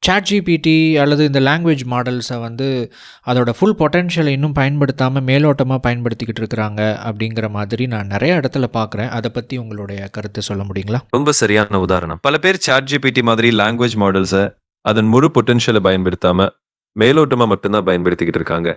ChatGPT அல்லது இந்த language மாடல்ஸை வந்து அதோட ஃபுல் பொட்டென்ஷியலை இன்னும் பயன்படுத்தாமல் மேலோட்டமாக பயன்படுத்திக்கிட்டு இருக்கிறாங்க அப்படிங்கிற மாதிரி நான் நிறைய இடத்துல பார்க்குறேன். அதை பற்றி உங்களுடைய கருத்து சொல்ல முடியுங்களா? ரொம்ப சரியான உதாரணம். பல பேர் ChatGPT மாதிரி லாங்குவேஜ் மாடல்ஸை அதன் முழு பொட்டென்ஷியலை பயன்படுத்தாம மேலோட்டமா மட்டும்தான் பயன்படுத்திக்கிட்டு இருக்காங்க.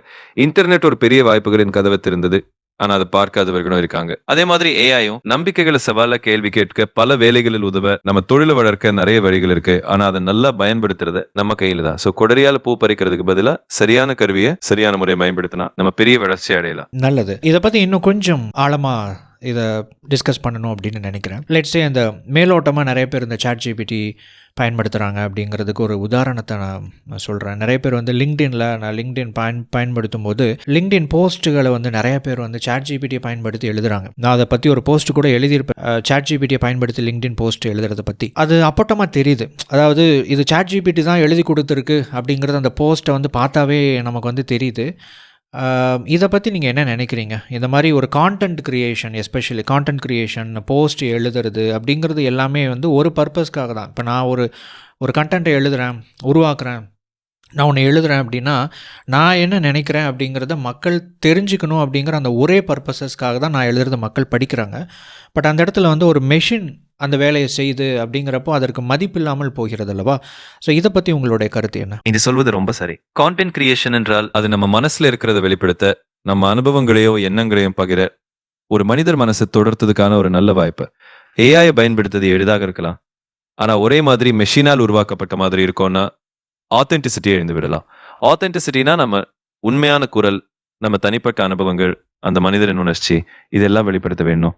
இன்டர்நெட் ஒரு பெரிய வாய்ப்புகளின் கதவை திறந்தது. ஆனா அதை பார்க்காதவர்களும் இருக்காங்க. அதே மாதிரி ஏஐயும் நம்பிக்கைகளை சவால கேள்வி கேட்க பல வேலைகளில் உதவ நம்ம தொழிலை வளர்க்க நிறைய வழிகள் இருக்கு. ஆனா அதை நல்லா பயன்படுத்துறது நம்ம கையில தான். சோ கொடரியால பூ பறிக்கிறதுக்கு பதிலா சரியான கருவியை சரியான முறை பயன்படுத்தினா நம்ம பெரிய வளர்ச்சி அடையலாம். நல்லது. இதை பற்றி இன்னும் கொஞ்சம் ஆழமாக இதை டிஸ்கஸ் பண்ணணும் அப்படின்னு நினைக்கிறேன். லெட்ஸே அந்த மேலோட்டமாக நிறைய பேர் இந்த ChatGPT பயன்படுத்துகிறாங்க அப்படிங்கிறதுக்கு ஒரு உதாரணத்தை நான் சொல்கிறேன். நிறைய பேர் வந்து லிங்க்டின் பயன்படுத்தும் போது லிங்க்டின் போஸ்ட்டுகளை வந்து நிறைய பேர் வந்து ChatGPT பயன்படுத்தி எழுதுகிறாங்க. நான் அதை பற்றி ஒரு போஸ்ட் கூட எழுதியிருப்பேன். ChatGPT பயன்படுத்தி லிங்க்டின் போஸ்ட் எழுதுறதை பற்றி. அது அப்பட்டமாக தெரியுது. அதாவது இது ChatGPT தான் எழுதி கொடுத்துருக்கு அப்படிங்கிறது அந்த போஸ்ட்டை வந்து பார்த்தாவே நமக்கு வந்து தெரியுது. இதை பற்றி நீங்கள் என்ன நினைக்கிறீங்க? இந்த மாதிரி ஒரு content creation, especially content creation, post எழுதுறது அப்படிங்கிறது எல்லாமே வந்து ஒரு பர்பஸ்க்காக தான். இப்போ நான் ஒரு கண்டென்ட்டை உருவாக்குறேன், நான் ஒன்று எழுதுகிறேன் அப்படின்னா நான் என்ன நினைக்கிறேன் அப்படிங்கிறத மக்கள் தெரிஞ்சுக்கணும் அப்படிங்கிற அந்த ஒரே பர்பஸஸ்க்காக தான் நான் எழுதுறத மக்கள் படிக்கிறாங்க. பட் அந்த இடத்துல வந்து ஒரு மெஷின் அந்த வேலையை செய்யுது அப்படிங்கிறப்போ அதற்கு மதிப்பில்லாமல் போகிறது அல்லவா? ஸோ இதை பற்றி உங்களுடைய கருத்து என்ன? இது சொல்வது ரொம்ப சரி. கான்டென்ட் கிரியேஷன் என்றால் அது நம்ம மனசுல இருக்கிறத வெளிப்படுத்த, நம்ம அனுபவங்களையோ எண்ணங்களையும் பகிர ஒரு மனிதர் மனசை தொடர்றதுக்கான ஒரு நல்ல வாய்ப்பு. ஏஐ பயன்படுத்துறது எளிதாக இருக்கலாம். ஆனா ஒரே மாதிரி மெஷினால் உருவாக்கப்பட்ட மாதிரி இருக்கும்னா ஆத்தென்டிசிட்டியை இழந்து விடலாம். ஆத்தென்டிசிட்டினா நம்ம உண்மையான குரல், நம்ம தனிப்பட்ட அனுபவங்கள், அந்த மனிதரின் உணர்ச்சி, இதெல்லாம் வெளிப்படுத்த வேணும்.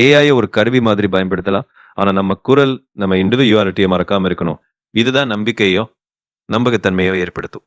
ஏஐ ஒரு கருவி மாதிரி பயன்படுத்தலாம். ஆனா நம்ம குரல், நம்ம இண்டிவிஜுவாலிட்டியை மறக்காம இருக்கணும். இதுதான் நம்பிக்கையோ நம்பகத்தன்மையோ ஏற்படுத்தும்.